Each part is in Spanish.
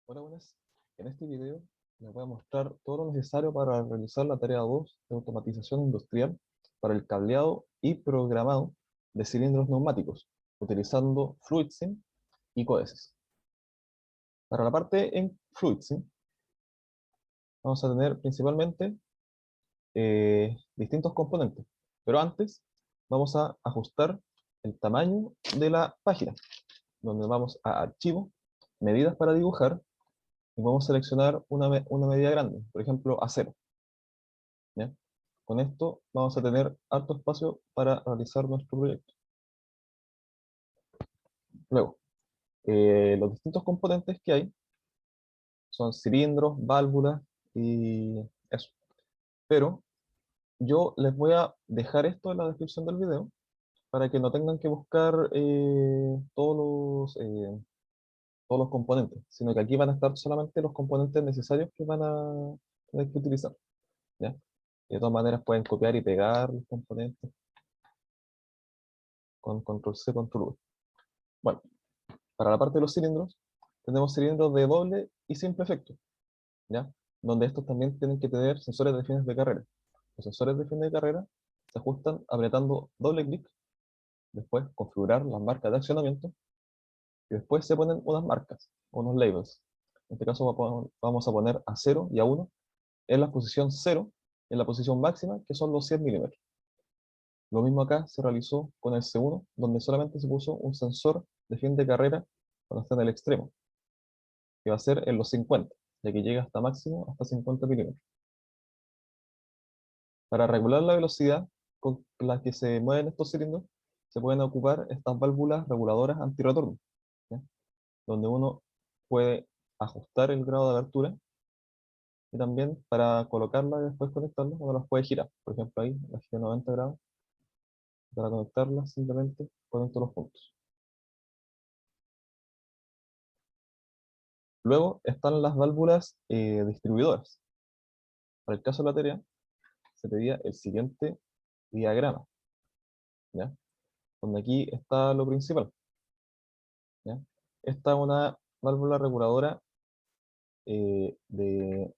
Hola, buenas. En este video les voy a mostrar todo lo necesario para realizar la tarea 2 de automatización industrial para el cableado y programado de cilindros neumáticos, utilizando FluidSim y Codesis. Para la parte en FluidSim, vamos a tener principalmente distintos componentes, pero antes vamos a ajustar el tamaño de la página, donde vamos a Archivo, Medidas para dibujar, y vamos a seleccionar una medida grande, por ejemplo, A0. ¿Ya? Con esto vamos a tener harto espacio para realizar nuestro proyecto. Luego, los distintos componentes que hay son cilindros, válvulas y eso. Pero yo les voy a dejar esto en la descripción del video para que no tengan que buscar todos los componentes, sino que aquí van a estar solamente los componentes necesarios que van a tener que utilizar. ¿Ya? Y de todas maneras pueden copiar y pegar los componentes con control C, control V. Bueno, para la parte de los cilindros, tenemos cilindros de doble y simple efecto, ¿ya? Donde estos también tienen que tener sensores de fines de carrera. Los sensores de fines de carrera se ajustan apretando doble clic, después configurar las marcas de accionamiento, y después se ponen unas marcas, unos labels. En este caso vamos a poner a 0 y a 1 en la posición 0, en la posición máxima, que son los 100 milímetros. Lo mismo acá se realizó con el C1, donde solamente se puso un sensor de fin de carrera cuando está en el extremo, que va a ser en los 50, ya que llega hasta máximo hasta 50 milímetros. Para regular la velocidad con la que se mueven estos cilindros, se pueden ocupar estas válvulas reguladoras antirretorno, ¿ya? Donde uno puede ajustar el grado de abertura y también para colocarla y después conectarla, uno las puede girar. Por ejemplo, ahí la giro 90 grados. Para conectarlas simplemente conecto los puntos. Luego están las válvulas distribuidoras. Para el caso de la tarea, se pedía el siguiente diagrama, ¿ya? Donde aquí está lo principal, ¿ya? Esta es una válvula reguladora de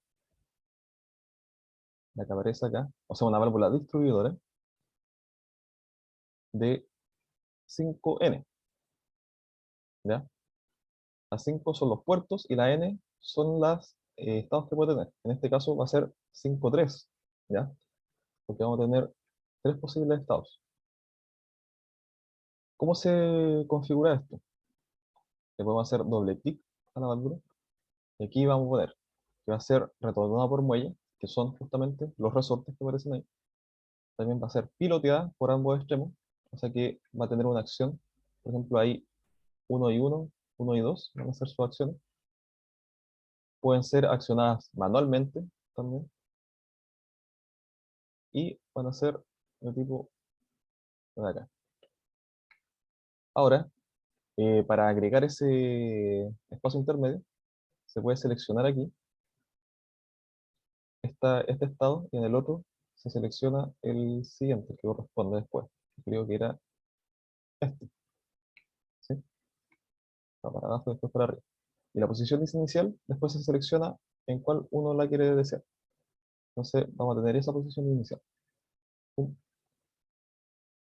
la que aparece acá, o sea, una válvula distribuidora de 5N, ¿ya? Las 5 son los puertos y la N son los estados que puede tener. En este caso va a ser 5,3, ¿ya? Porque vamos a tener 3 posibles estados. ¿Cómo se configura esto? Le podemos hacer doble clic a la válvula y aquí vamos a poner que va a ser retornada por muelle, que son justamente los resortes que aparecen ahí. También va a ser piloteada por ambos extremos, o sea que va a tener una acción. Por ejemplo, ahí 1 y 1, 1 y 2 van a ser sus acciones. Pueden ser accionadas manualmente también y van a ser de tipo de acá. Ahora, para agregar ese espacio intermedio, se puede seleccionar aquí este estado y en el otro se selecciona el siguiente que corresponde después. Creo que era este, ¿sí? Va para abajo y después para arriba. Y la posición inicial después se selecciona en cuál uno la quiere desear. Entonces vamos a tener esa posición inicial. Pum.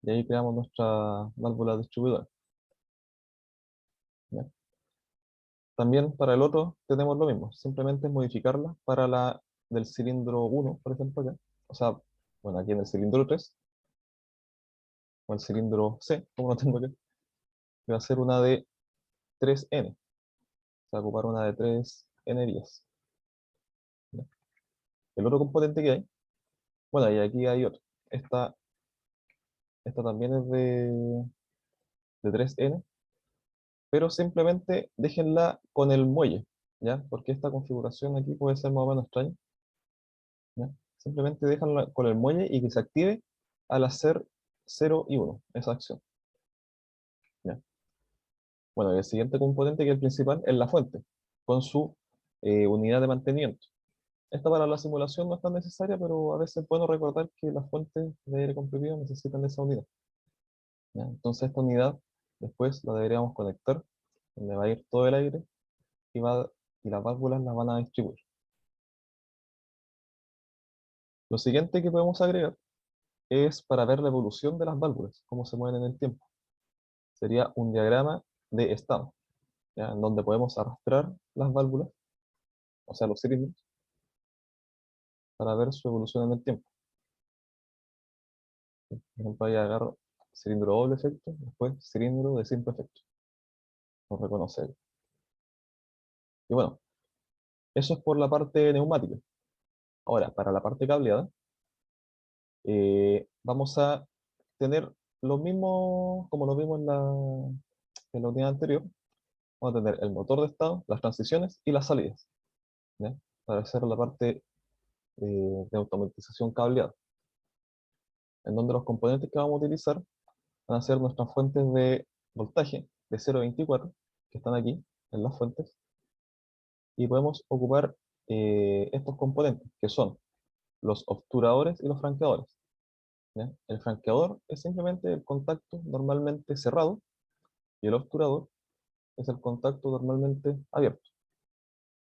Y ahí creamos nuestra válvula distribuidora. ¿Ya? También para el otro tenemos lo mismo, simplemente es modificarla para la del cilindro 1, por ejemplo, acá. O sea, bueno, aquí en el cilindro 3, o el cilindro C, como lo tengo acá, que va a ser una de 3N. Se va a ocupar una de 3N10. ¿Ya? El otro componente que hay, bueno, y aquí hay otro. Esta también es de 3N, pero simplemente déjenla con el muelle, ¿ya? Porque esta configuración aquí puede ser más o menos extraña, ¿ya? Simplemente déjenla con el muelle y que se active al hacer 0 y 1, esa acción, ¿ya? Bueno, y el siguiente componente, que es el principal, es la fuente, con su unidad de mantenimiento. Esta para la simulación no es tan necesaria, pero a veces es bueno recordar que las fuentes de aire comprimido necesitan esa unidad, ¿ya? Entonces esta unidad después la deberíamos conectar, donde va a ir todo el aire, y y las válvulas las van a distribuir. Lo siguiente que podemos agregar es para ver la evolución de las válvulas, cómo se mueven en el tiempo. Sería un diagrama de estado, ¿ya? En donde podemos arrastrar las válvulas, o sea, los cilindros, para ver su evolución en el tiempo. Por ejemplo, ahí agarro cilindro doble efecto, después cilindro de simple efecto. Lo reconoce ahí. Y bueno, eso es por la parte neumática. Ahora, para la parte cableada, vamos a tener lo mismo como lo vimos en la unidad anterior. Vamos a tener el motor de estado, las transiciones y las salidas, ¿ya? Para hacer la parte de automatización cableada, en donde los componentes que vamos a utilizar van a ser nuestras fuentes de voltaje de 0,24, que están aquí en las fuentes, y podemos ocupar estos componentes, que son los obturadores y los franqueadores, ¿ya? El franqueador es simplemente el contacto normalmente cerrado, y el obturador es el contacto normalmente abierto,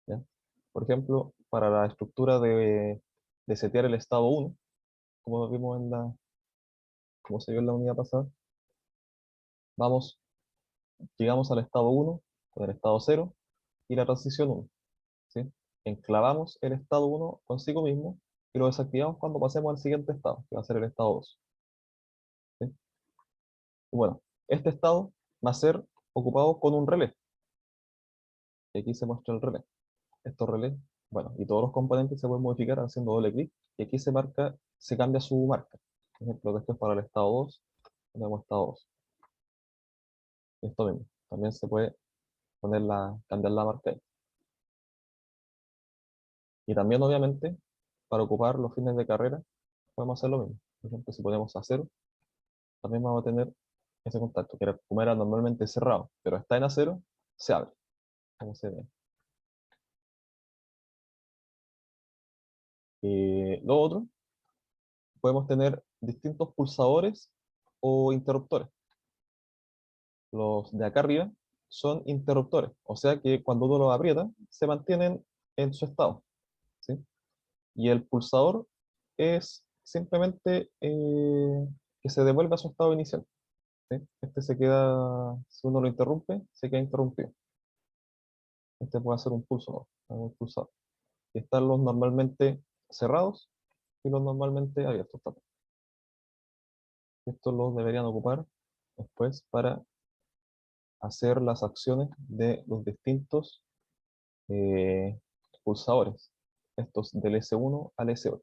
¿ya? Por ejemplo, para la estructura de setear el estado 1, como vimos como se vio en la unidad pasada, vamos, llegamos al estado 1 con el estado 0 y la transición 1, ¿sí? Enclavamos el estado 1 consigo mismo y lo desactivamos cuando pasemos al siguiente estado, que va a ser el estado 2, ¿sí? Y bueno, este estado va a ser ocupado con un relé. Y aquí se muestra el relé. Estos relés, bueno, y todos los componentes se pueden modificar haciendo doble clic, y aquí se marca, se cambia su marca. Por ejemplo, esto es para el estado 2, tenemos estado 2. Esto mismo, también se puede cambiar la marca ahí. Y también, obviamente, para ocupar los fines de carrera, podemos hacer lo mismo. Por ejemplo, si ponemos a 0, también vamos a tener ese contacto, que como era normalmente cerrado, pero está en A0, se abre, como se ve. Lo otro, podemos tener distintos pulsadores o interruptores. Los de acá arriba son interruptores, o sea que cuando uno los aprieta, se mantienen en su estado, ¿sí? Y el pulsador es simplemente que se devuelva a su estado inicial, ¿sí? Este se queda, si uno lo interrumpe, se queda interrumpido. Este puede ser un pulso, ¿no? Un pulsador. Y están los normalmente cerrados y los normalmente abiertos también. Estos los deberían ocupar después para hacer las acciones de los distintos eh, pulsadores, estos del S1 al S8,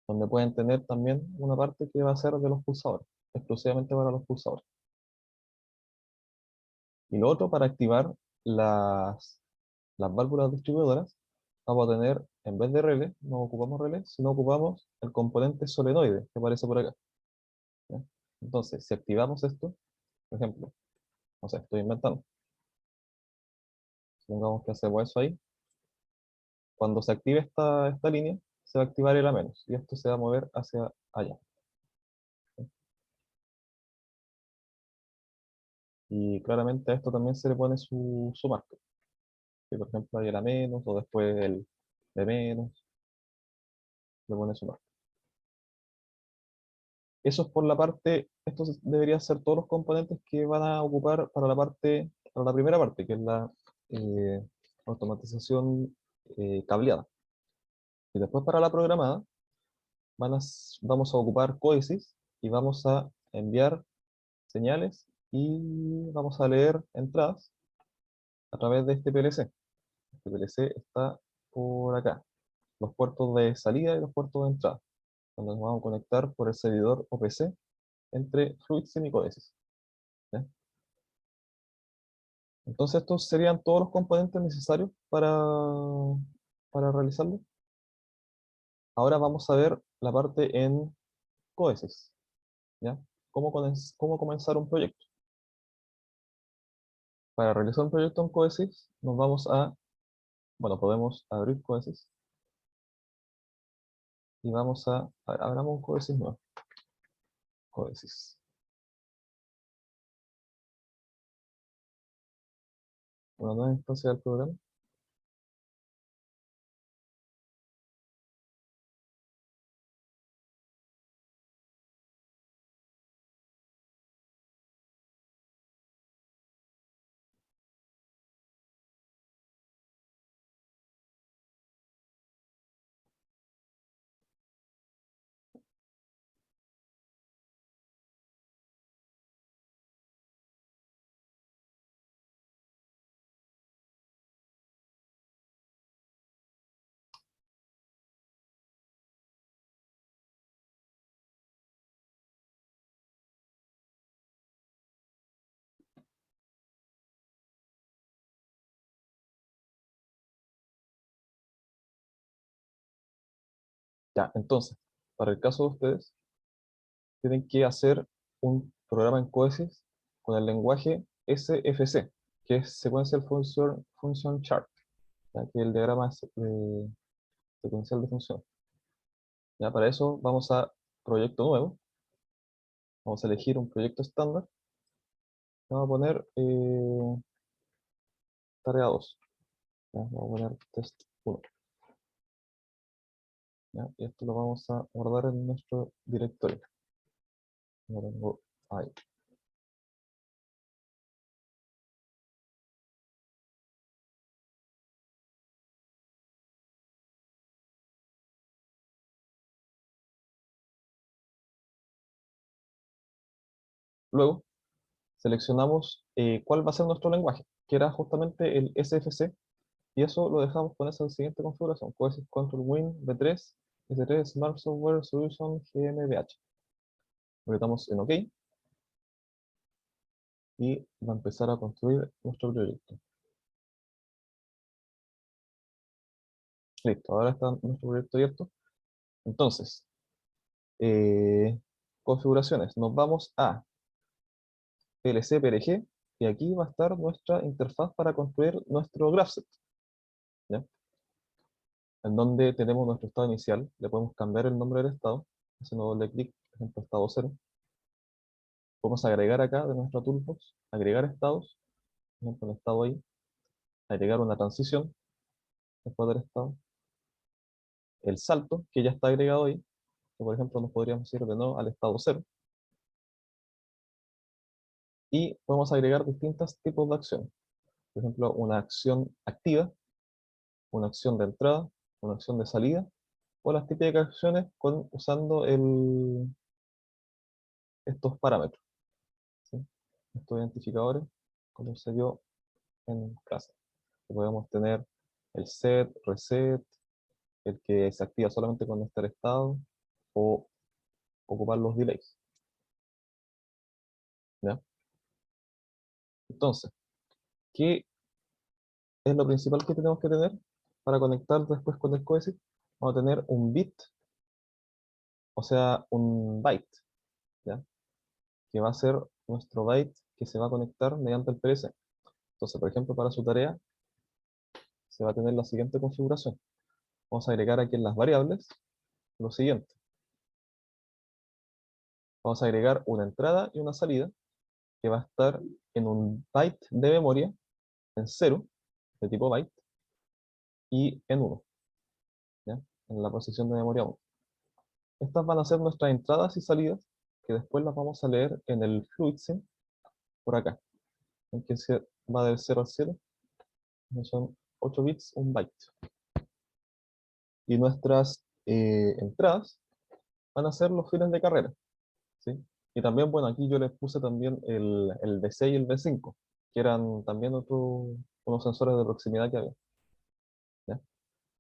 donde pueden tener también una parte que va a ser de los pulsadores, exclusivamente para los pulsadores. Y lo otro, para activar las válvulas distribuidoras, vamos a tener, en vez de relé, no ocupamos relé, sino ocupamos el componente solenoide que aparece por acá, ¿ya? Entonces, si activamos esto, por ejemplo, no sé, estoy inventando, supongamos que hacemos eso ahí, cuando se active esta línea, se va a activar el A menos, y esto se va a mover hacia allá. Y claramente a esto también se le pone su marca. Que por ejemplo hay el A menos, o después el B menos, le pone su marca. Eso es por la parte, estos deberían ser todos los componentes que van a ocupar para para la primera parte, que es la eh, automatización cableada. Y después para la programada, vamos a ocupar códices y vamos a enviar señales y vamos a leer entradas a través de este PLC. Este PLC está por acá, los puertos de salida y los puertos de entrada, donde nos vamos a conectar por el servidor OPC entre FluidSim y Codesys, ¿ya? Entonces estos serían todos los componentes necesarios para realizarlo. Ahora vamos a ver la parte en Codesys, ¿ya? Cómo comenzar un proyecto. Para realizar un proyecto en Codesys, bueno, podemos abrir Codesys y abramos un Codesys nuevo. Codesys. Una nueva instancia del programa. Ya, entonces, para el caso de ustedes, tienen que hacer un programa en Cohesys con el lenguaje SFC, que es Sequential Function Chart, ya, que es el diagrama secuencial de funciones. Ya, para eso vamos a proyecto nuevo, vamos a elegir un proyecto estándar, vamos a poner tarea 2, ya, vamos a poner test 1, ya, y esto lo vamos a guardar en nuestro directorio. Lo tengo ahí. Luego, seleccionamos cuál va a ser nuestro lenguaje, que era justamente el SFC, y eso lo dejamos con esa siguiente configuración: Cohesys Control Win V3 S3 Smart Software Solution GmbH. Apretamos en OK y va a empezar a construir nuestro proyecto. Listo, ahora está nuestro proyecto abierto. Entonces, configuraciones, nos vamos a PLC PRG, y aquí va a estar nuestra interfaz para construir nuestro GraphSet, ¿ya? En donde tenemos nuestro estado inicial, le podemos cambiar el nombre del estado, haciendo doble clic, por ejemplo, estado 0. Podemos agregar acá de nuestra toolbox, agregar estados, por ejemplo, el estado ahí, agregar una transición después del estado, el salto, que ya está agregado ahí, que por ejemplo nos podríamos ir de nuevo al estado 0, y podemos agregar distintos tipos de acciones. Por ejemplo, una acción activa, una acción de entrada, una acción de salida, o las típicas acciones usando estos parámetros, ¿sí? Estos identificadores, como se vio en clase. Podemos tener el set, reset, el que se activa solamente cuando está el estado, o ocupar los delays, ¿ya? Entonces, ¿qué es lo principal que tenemos que tener para conectar después con el Cohesys? Vamos a tener un bit, o sea, un byte, ¿ya? Que va a ser nuestro byte que se va a conectar mediante el PLC. Entonces, por ejemplo, para su tarea, se va a tener la siguiente configuración. Vamos a agregar aquí en las variables lo siguiente. Vamos a agregar una entrada y una salida, que va a estar en un byte de memoria, en 0, de tipo byte, y en 1, ¿ya? En la posición de memoria 1. Estas van a ser nuestras entradas y salidas, que después las vamos a leer en el FluidSync, por acá, en que se va del 0 al 0, son 8 bits, un byte. Y nuestras entradas van a ser los fines de carrera, ¿sí? Y también, bueno, aquí yo les puse también el V6 y el V5, que eran también unos sensores de proximidad que había, ¿ya?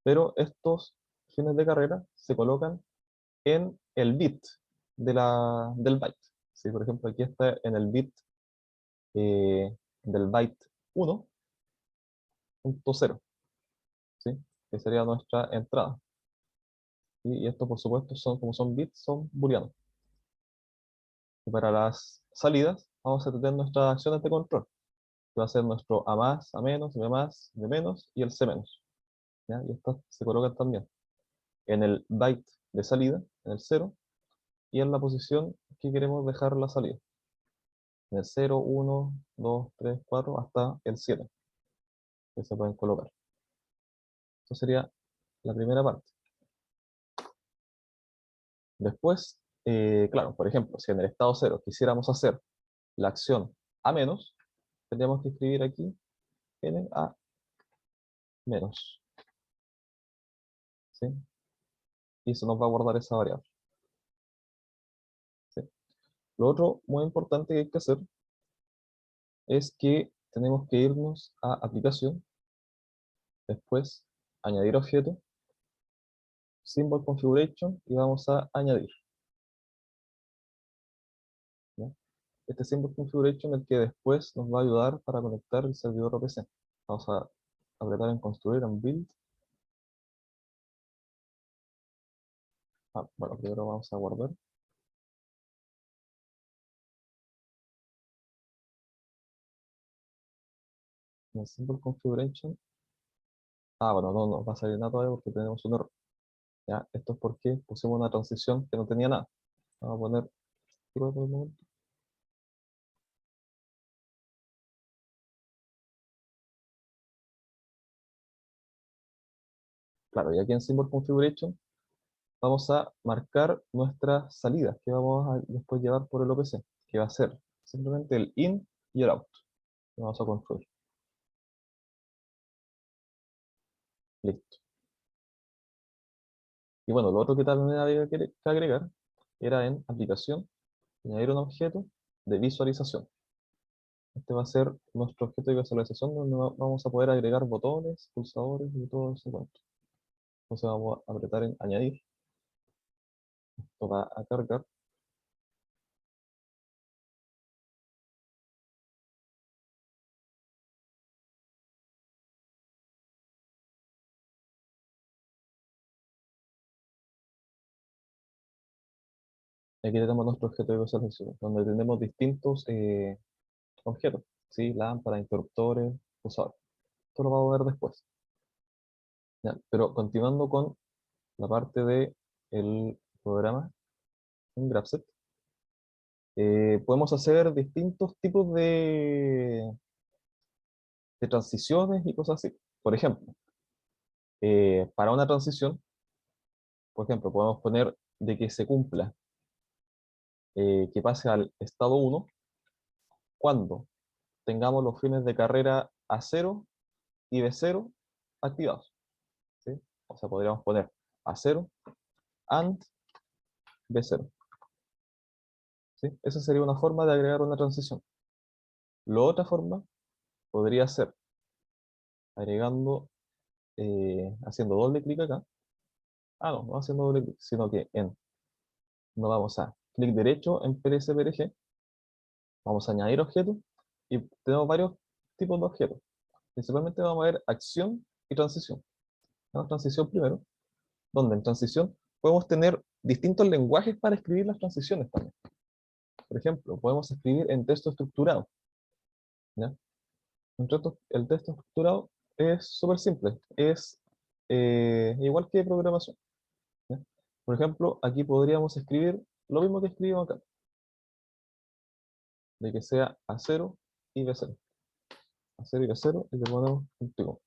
Pero estos fines de carrera se colocan en el bit del byte, ¿sí? Por ejemplo, aquí está en el bit del byte 1.0, ¿sí? Que sería nuestra entrada. ¿Sí? Y esto, por supuesto, como son bits, son booleanos. Y para las salidas, vamos a tener nuestras acciones de control, que va a ser nuestro A más, A menos, B más, B menos y el C menos, ¿ya? Y estas se colocan también en el byte de salida, en el 0, y en la posición que queremos dejar la salida, en el 0, 1, 2, 3, 4, hasta el 7, que se pueden colocar. Esto sería la primera parte. Después, claro, por ejemplo, si en el estado 0 quisiéramos hacer la acción A menos, tendríamos que escribir aquí N A menos, ¿sí? Y eso nos va a guardar esa variable, ¿sí? Lo otro muy importante que hay que hacer es que tenemos que irnos a aplicación, después añadir objeto, symbol configuration, y vamos a añadir, ¿ya? Este symbol configuration es el que después nos va a ayudar para conectar el servidor OPC. Vamos a apretar en construir, en build, Bueno, primero vamos a guardar. En el symbol configuration. Bueno, no va a salir nada todavía porque tenemos un error. ¿Ya? Esto es porque pusimos una transición que no tenía nada. Vamos a poner true por el momento. Claro, y aquí en symbol configuration vamos a marcar nuestras salidas que vamos a después llevar por el OPC, que va a ser simplemente el in y el out. Lo vamos a construir. Listo. Y bueno, lo otro que también había que agregar era en aplicación, añadir un objeto de visualización. Este va a ser nuestro objeto de visualización donde vamos a poder agregar botones, pulsadores y todo ese cuento. Entonces vamos a apretar en añadir. Esto va a cargar. Y aquí tenemos nuestro objeto de visualización, donde tenemos distintos objetos, ¿sí? Lámparas, interruptores, pulsadores. Esto lo vamos a ver después. Ya, pero continuando con la parte de el programa en Graphics, podemos hacer distintos tipos de transiciones y cosas así. Por ejemplo, para una transición, por ejemplo, podemos poner de que se cumpla, que pase al estado 1 cuando tengamos los fines de carrera A0 y B0 activados, ¿sí? O sea, podríamos poner A0 and B0, ¿sí? Esa sería una forma de agregar una transición. La otra forma podría ser agregando, haciendo doble clic acá. No haciendo doble clic, sino que nos vamos a clic derecho en PLSPRG, vamos a añadir objetos y tenemos varios tipos de objetos. Principalmente vamos a ver acción y transición. Tenemos transición primero, donde en transición podemos tener distintos lenguajes para escribir las transiciones también. Por ejemplo, podemos escribir en texto estructurado, ¿ya? El texto estructurado es súper simple, es igual que programación, ¿ya? Por ejemplo, aquí podríamos escribir lo mismo que escribimos acá, de que sea A0 y B0. A0 y B0 y le ponemos un pico,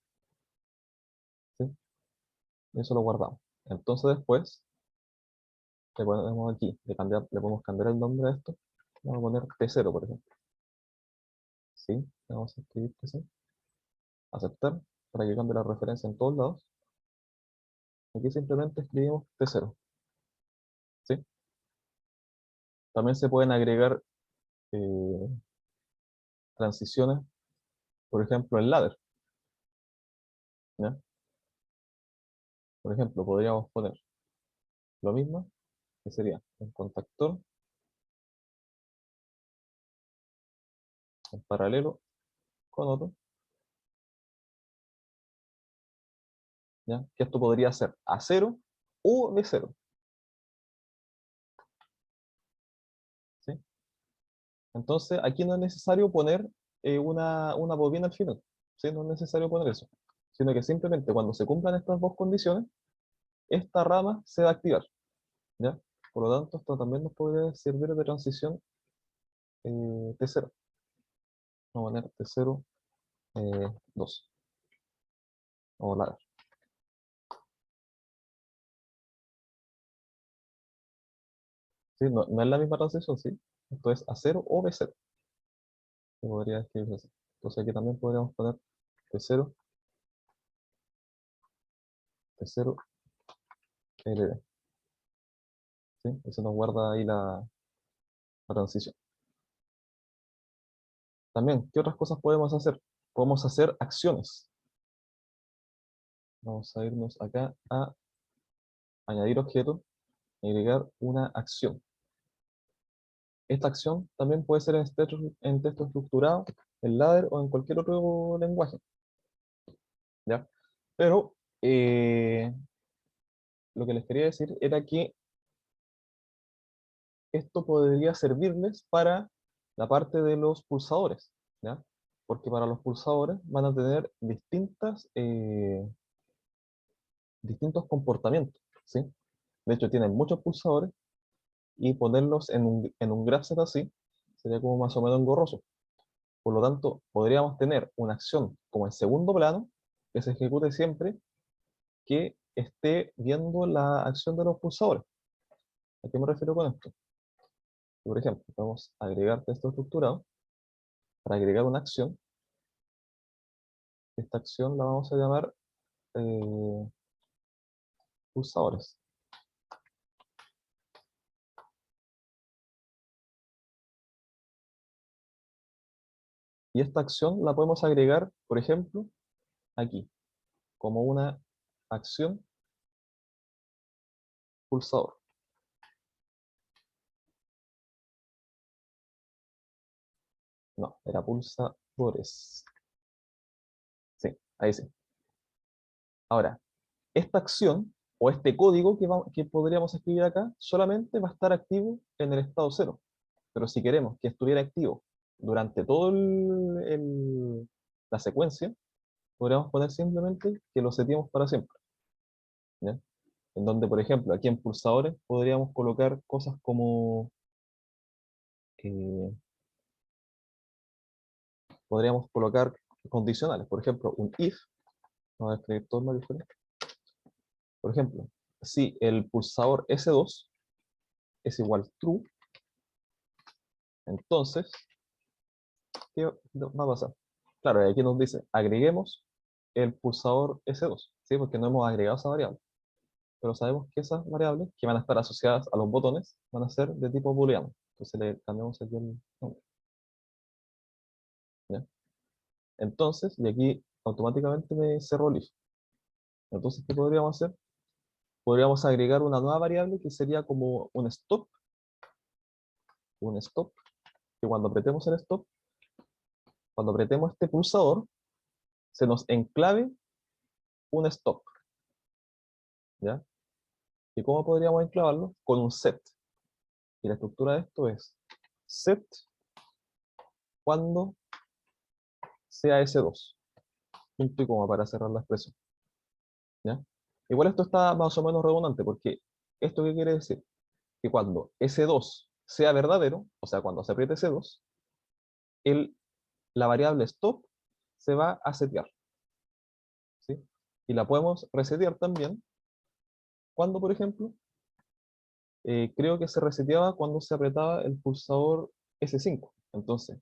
¿sí? Y eso lo guardamos. Entonces después le ponemos aquí, le podemos cambiar el nombre a esto. Vamos a poner T0, por ejemplo. ¿Sí? Vamos a escribir T0. Aceptar, para que cambie la referencia en todos lados. Aquí simplemente escribimos T0. ¿Sí? También se pueden agregar eh, transiciones, por ejemplo, en ladder, ¿ya? Por ejemplo, podríamos poner lo mismo, que sería un contactor en paralelo con otro, ¿ya? Que esto podría ser A0 o B0, ¿sí? Entonces, aquí no es necesario poner una bobina al final, ¿sí? No es necesario poner eso, sino que simplemente cuando se cumplan estas dos condiciones, esta rama se va a activar, ¿ya? Por lo tanto, esto también nos puede servir de transición T0. Vamos a poner T0 2, o ladder. ¿Sí? No es la misma transición, ¿sí? Esto es A0 o B0, que podría escribirse así. Entonces aquí también podríamos poner T0, T0, LD, ¿sí? Eso nos guarda ahí la transición. También, ¿qué otras cosas podemos hacer? Podemos hacer acciones. Vamos a irnos acá a añadir objeto y agregar una acción. Esta acción también puede ser en texto estructurado, en ladder o en cualquier otro lenguaje, ¿ya? Pero lo que les quería decir era que esto podría servirles para la parte de los pulsadores, ¿ya? Porque para los pulsadores van a tener distintos comportamientos, ¿sí? De hecho, tienen muchos pulsadores y ponerlos en un graph set así sería como más o menos engorroso. Por lo tanto, podríamos tener una acción como en segundo plano que se ejecute siempre que esté viendo la acción de los pulsadores. ¿A qué me refiero con esto? Por ejemplo, vamos a agregar texto estructurado para agregar una acción. Esta acción la vamos a llamar pulsadores. Y esta acción la podemos agregar, por ejemplo, aquí, como una acción pulsador. No, era pulsadores. Sí, ahí sí. Ahora, esta acción o este código que podríamos escribir acá solamente va a estar activo en el estado cero. Pero si queremos que estuviera activo durante toda la secuencia, podríamos poner simplemente que lo seteemos para siempre, ¿ya? En donde, por ejemplo, aquí en pulsadores podríamos colocar cosas como, eh, podríamos colocar condicionales, por ejemplo, un if, vamos a escribir todo más diferente. Por ejemplo, si el pulsador S2 es igual true, entonces, ¿qué va a pasar? Claro, aquí nos dice, agreguemos el pulsador S2, ¿sí? Porque no hemos agregado esa variable. Pero sabemos que esas variables que van a estar asociadas a los botones van a ser de tipo booleano. Entonces le cambiamos aquí el nombre, ¿ya? Entonces, y aquí automáticamente me cerró el if. Entonces, ¿qué podríamos hacer? Podríamos agregar una nueva variable que sería como un stop, que cuando apretemos el stop, cuando apretemos este pulsador, se nos enclave un stop, ¿ya? ¿Y cómo podríamos enclavarlo? Con un set. Y la estructura de esto es set cuando sea S2. Punto y coma para cerrar la expresión, ¿ya? Igual esto está más o menos redundante, porque ¿esto qué quiere decir? Que cuando S2 sea verdadero, o sea, cuando se apriete S2, el, la variable stop se va a setear, ¿sí? Y la podemos resetear también cuando, por ejemplo, creo que se reseteaba cuando se apretaba el pulsador S5. Entonces,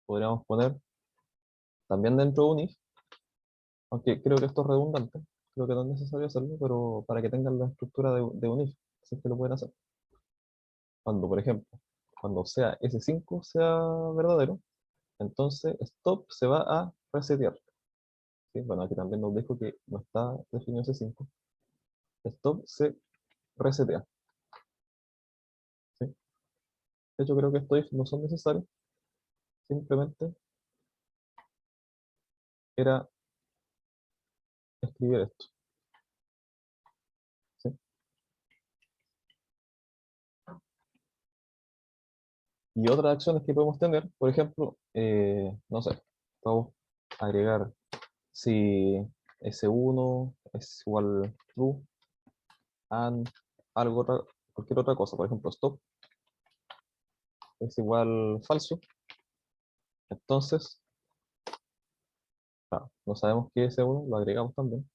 podríamos poner también dentro de un if, aunque creo que esto es redundante, creo que no es necesario hacerlo, pero para que tengan la estructura de un if, si es que lo pueden hacer. Cuando, por ejemplo, cuando sea S5 sea verdadero, entonces stop se va a resetear, ¿sí? Bueno, aquí también nos dijo que no está definido S5. Stop se resetea, ¿sí? De hecho, creo que estos if no son necesarios, simplemente era escribir esto, ¿sí? Y otras acciones que podemos tener, por ejemplo, no sé, podemos agregar si S1 es igual true, and cualquier otra cosa, por ejemplo, stop es igual falso, entonces, claro, no sabemos qué es S1, lo agregamos también.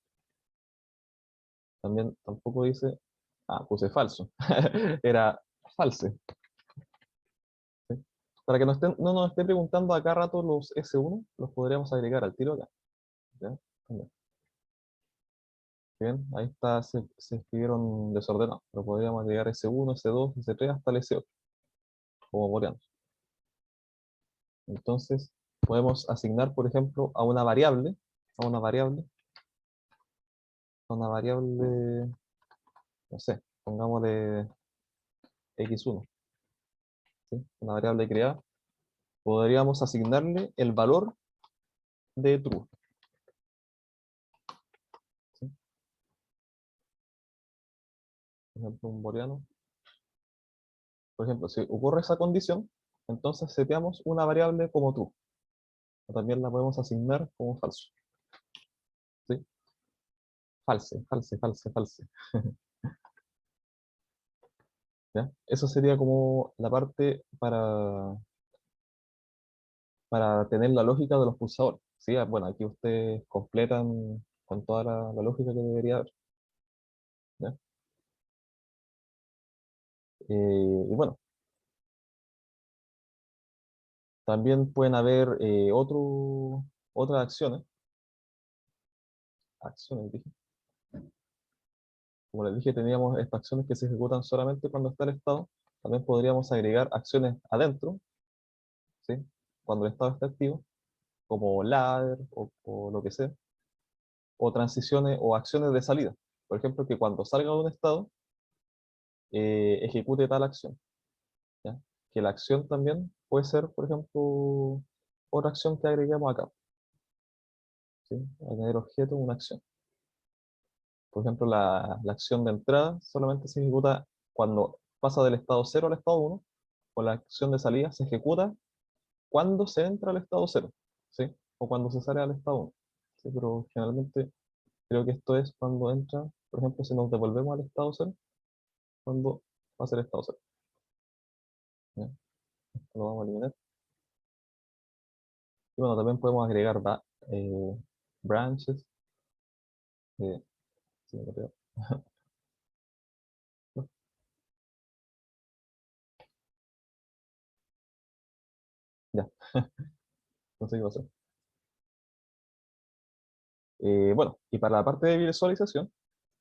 También tampoco dice, puse falso, era false, ¿sí? Para que no nos esté preguntando acá rato los S1, los podríamos agregar al tiro acá, ¿ya? También. Bien, ahí está, se escribieron desordenados, pero podríamos agregar S1, S2, S3 hasta el S8, como booleanos. Entonces, podemos asignar, por ejemplo, a una variable, no sé, pongámosle x1, ¿sí? Una variable creada, podríamos asignarle el valor de true, ¿sí? Por ejemplo, un booleano Por ejemplo, si ocurre esa condición, entonces seteamos una variable como true. O también la podemos asignar como falso. ¿Sí? False, false, false, false. ¿Ya? Eso sería como la parte para tener la lógica de los pulsadores. ¿Sí? Bueno, aquí ustedes completan con toda la lógica que debería haber. ¿Ya? Y bueno, también pueden haber otras acciones, dije. Como les dije, teníamos estas acciones que se ejecutan solamente cuando está el estado. También podríamos agregar acciones adentro, ¿sí? Cuando el estado está activo, como ladder o lo que sea, o transiciones o acciones de salida. Por ejemplo, que cuando salga de un estado, ejecute tal acción. ¿Ya? Que la acción también puede ser, por ejemplo, otra acción que agreguemos acá. ¿Sí? Añadir objeto, una acción. Por ejemplo, la acción de entrada solamente se ejecuta cuando pasa del estado 0 al estado 1, o la acción de salida se ejecuta cuando se entra al estado 0, ¿sí? O cuando se sale al estado 1. ¿Sí? Pero generalmente creo que esto es cuando entra, por ejemplo, si nos devolvemos al estado 0, cuando pasa el estado 0. ¿Ya? Esto lo vamos a eliminar. Y bueno, también podemos agregar eh, branches. eh, sí, me creo. Ya, no sé qué pasó. Bueno, y para la parte de visualización,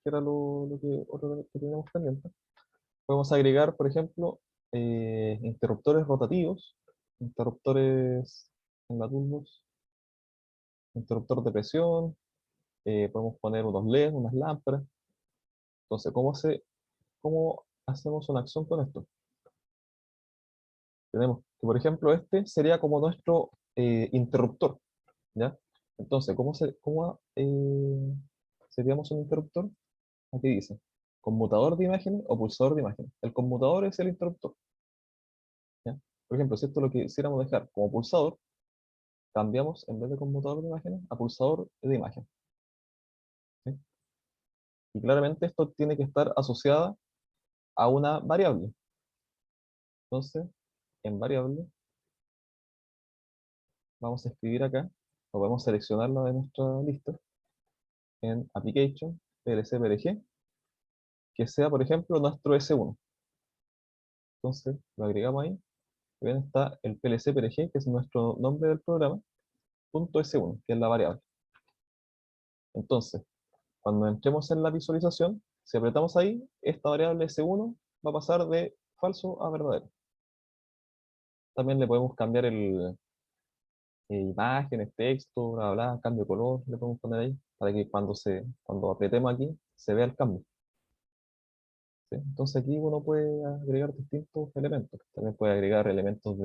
que era otro que teníamos pendiente, podemos agregar, por ejemplo, interruptores rotativos, interruptores en la toolbox, interruptor de presión, podemos poner unos LEDs, unas lámparas. Entonces, ¿cómo hacemos una acción con esto? Tenemos que, por ejemplo, este sería como nuestro interruptor, ¿ya? Entonces, ¿cómo seríamos un interruptor? Aquí dice, conmutador de imágenes o pulsador de imágenes. El conmutador es el interruptor, ¿ya? Por ejemplo, si esto lo quisiéramos dejar como pulsador, cambiamos en vez de conmutador de imágenes a pulsador de imagen, ¿sí? Y claramente esto tiene que estar asociada a una variable. Entonces, en variable, vamos a escribir acá, o podemos seleccionarla de nuestra lista, en Application, PLC, PLG, que sea, por ejemplo, nuestro S1. Entonces, lo agregamos ahí, y bien está el PLC, PLG, que es nuestro nombre del programa, punto S1, que es la variable. Entonces, cuando entremos en la visualización, si apretamos ahí, esta variable S1 va a pasar de falso a verdadero. También le podemos cambiar imágenes, texto, bla, bla, cambio de color, le podemos poner ahí, para que cuando apretemos aquí, se vea el cambio. ¿Sí? Entonces aquí uno puede agregar distintos elementos. También puede agregar elementos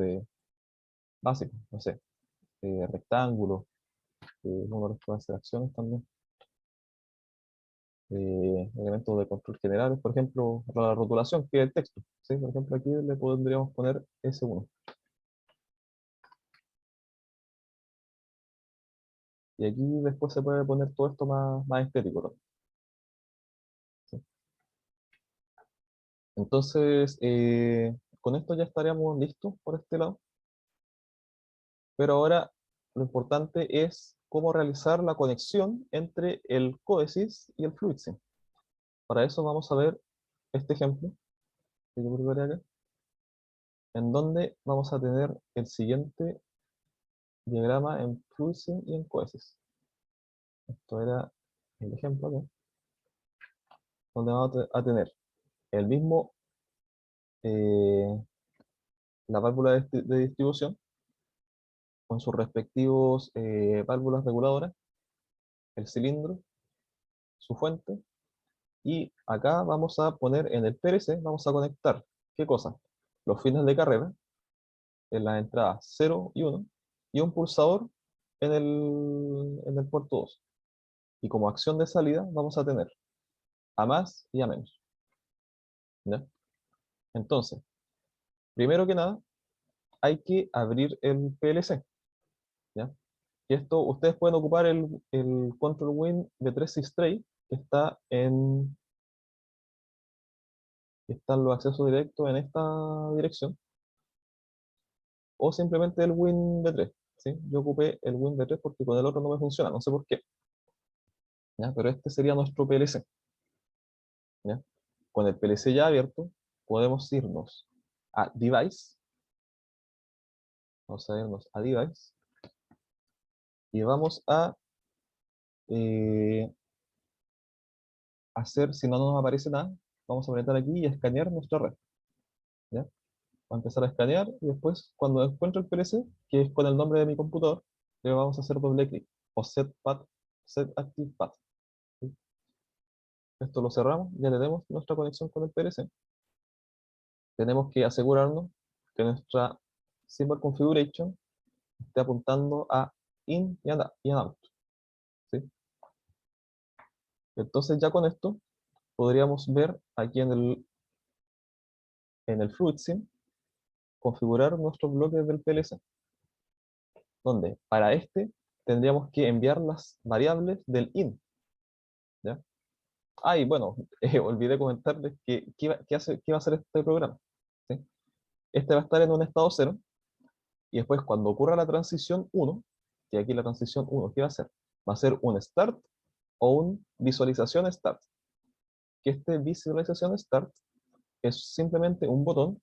básicos, no sé, rectángulos, uno les puede hacer acciones también. Elementos de control generales, por ejemplo, la rotulación, que es el texto. ¿Sí? Por ejemplo, aquí le podríamos poner S1. Y aquí después se puede poner todo esto más estético también. ¿Sí? Entonces, con esto ya estaríamos listos por este lado. Pero ahora lo importante es cómo realizar la conexión entre el Codesys y el FluidSync. Para eso vamos a ver este ejemplo que yo preparé acá, en donde vamos a tener el siguiente diagrama en FluidSync y en Codesys. Esto era el ejemplo acá, donde vamos a tener el mismo, eh, la válvula de distribución con sus respectivos válvulas reguladoras, el cilindro, su fuente, y acá vamos a poner en el PLC, vamos a conectar, ¿qué cosa? Los fines de carrera en las entradas 0 y 1, y un pulsador en el puerto 2. Y como acción de salida vamos a tener a más y a menos, ¿ya? Entonces, Primero que nada, hay que abrir el PLC, ¿ya? Y esto, ustedes pueden ocupar el Control Win V363, que están los accesos directos en esta dirección, o simplemente el Win V3, ¿sí? Yo ocupé el Win V3 porque con el otro no me funciona, no sé por qué, ¿ya? Pero este sería nuestro PLC, ¿ya? Con el PLC ya abierto, podemos irnos a Device, vamos a irnos a Device, y vamos a eh, hacer, si no nos aparece nada, vamos a apretar aquí y escanear nuestra red, ¿ya? Va a empezar a escanear y después, cuando encuentre el PLC, que es con el nombre de mi computador, le vamos a hacer doble clic, o set active path, ¿sí? Esto lo cerramos, ya tenemos nuestra conexión con el PLC. Tenemos que asegurarnos que nuestra Symbol Configuration esté apuntando a in y a out, ¿sí? Entonces ya con esto podríamos ver aquí en el FluidSim configurar nuestros bloques del PLC, donde para este tendríamos que enviar las variables del in, ¿ya? Ah, y bueno, olvidé comentarles qué va a hacer este programa, ¿sí? Este va a estar en un estado 0, y después cuando ocurra la transición 1, que aquí la transición 1, ¿qué va a hacer? Va a ser un start o un visualización start. Que este visualización start es simplemente un botón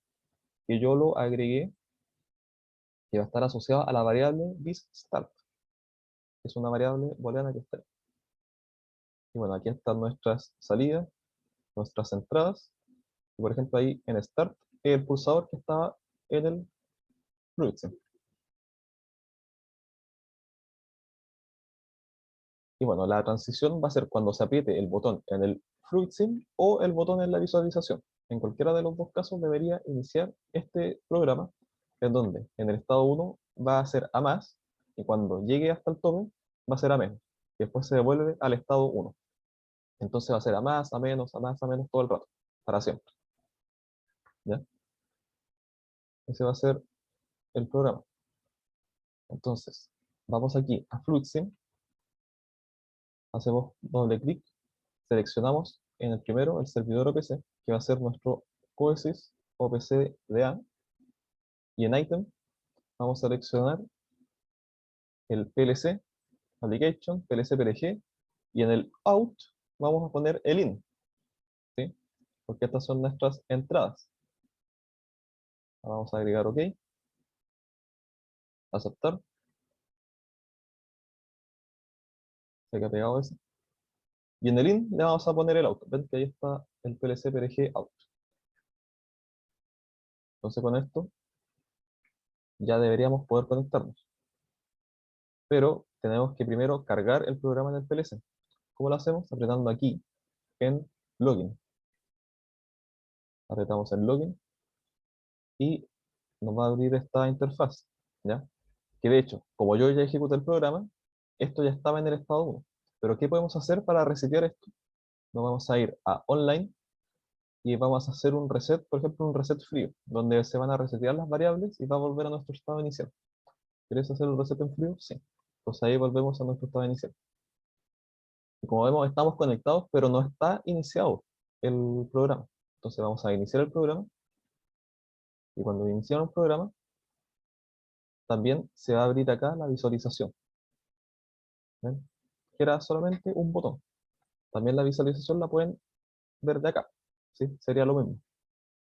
que yo lo agregué, que va a estar asociado a la variable visStart, que es una variable booleana que está ahí. Y bueno, aquí están nuestras salidas, nuestras entradas. Y por ejemplo, ahí en Start, el pulsador que estaba en el FluidSim. Y bueno, la transición va a ser cuando se apriete el botón en el FluidSim o el botón en la visualización. En cualquiera de los dos casos debería iniciar este programa, en donde en el estado 1 va a ser a más, y cuando llegue hasta el tope va a ser a menos. Y después se devuelve al estado 1. Entonces va a ser a más, a menos, a más, a menos todo el rato, para siempre, ¿ya? Ese va a ser el programa. Entonces, vamos aquí a FluidSim, hacemos doble clic, seleccionamos en el primero el servidor OPC, que va a ser nuestro Coesys OPC DA, y en Item vamos a seleccionar el PLC Application, PLC PLG, y en el Out vamos a poner el IN, ¿sí? Porque estas son nuestras entradas. Vamos a agregar OK, aceptar, se queda pegado ese. Y en el IN le vamos a poner el Out. Ven que ahí está el PLC PLG Out. Entonces con esto ya deberíamos poder conectarnos. Pero tenemos que primero cargar el programa en el PLC. ¿Cómo lo hacemos? Apretando aquí en Login. Apretamos en Login y nos va a abrir esta interfaz, ¿ya? Que de hecho, como yo ya ejecuté el programa, esto ya estaba en el estado 1. Pero ¿qué podemos hacer para resetear esto? Nos vamos a ir a Online y vamos a hacer un reset, por ejemplo, un reset frío, donde se van a resetear las variables y va a volver a nuestro estado inicial. ¿Quieres hacer un reset en frío? Sí. Entonces ahí volvemos a nuestro estado inicial. Y como vemos, estamos conectados, pero no está iniciado el programa. Entonces vamos a iniciar el programa, y cuando iniciamos el programa, también se va a abrir acá la visualización, ¿ven? Que era solamente un botón. También la visualización la pueden ver de acá, ¿sí? Sería lo mismo.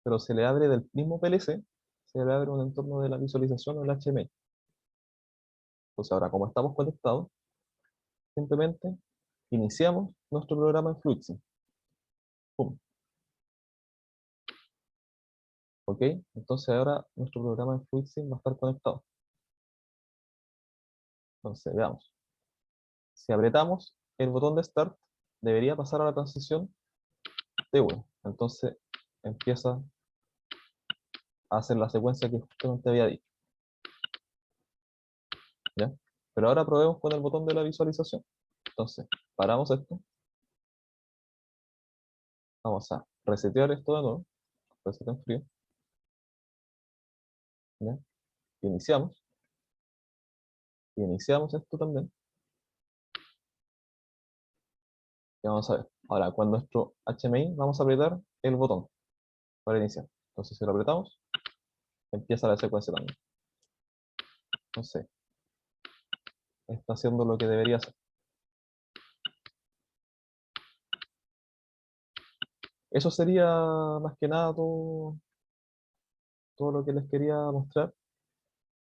Pero se le abre del mismo PLC, se le abre un entorno de la visualización o el HMI. Entonces ahora, como estamos conectados, simplemente iniciamos nuestro programa en FluidSim. Pum. ¿Ok? Entonces ahora nuestro programa en FluidSim va a estar conectado. Entonces, veamos. Si apretamos el botón de Start, debería pasar a la transición T1. Entonces empieza a hacer la secuencia que justamente había dicho, ¿ya? Pero ahora probemos con el botón de la visualización. Entonces, paramos esto. Vamos a resetear esto de nuevo. Reset en frío. ¿ya? Iniciamos, iniciamos esto también, y vamos a ver. Ahora, con nuestro HMI vamos a apretar el botón para iniciar. Entonces, si lo apretamos, empieza la secuencia también. Entonces, está haciendo lo que debería hacer. Eso sería más que nada todo lo que les quería mostrar.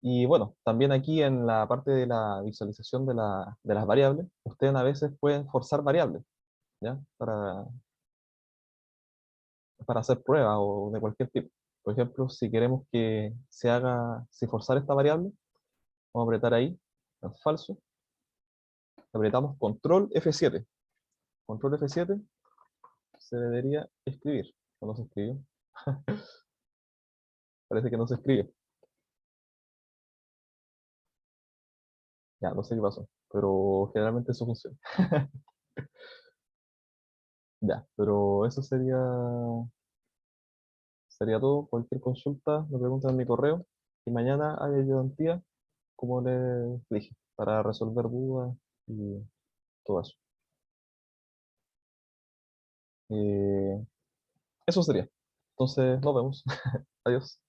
Y bueno, también aquí en la parte de la visualización de las variables, ustedes a veces pueden forzar variables, ¿ya? Para hacer pruebas o de cualquier tipo. Por ejemplo, si queremos que se haga, si forzar esta variable, vamos a apretar ahí, en falso, apretamos control F7. Control F7 se debería escribir. ¿O no se escribió? Parece que no se escribe. Ya, no sé qué pasó, pero generalmente eso funciona. Ya, pero eso sería todo. Cualquier consulta me preguntan en mi correo. Y mañana hay ayudantía, como les dije, para resolver dudas y todo eso. Eh, Eso sería. Entonces, nos vemos. Adiós.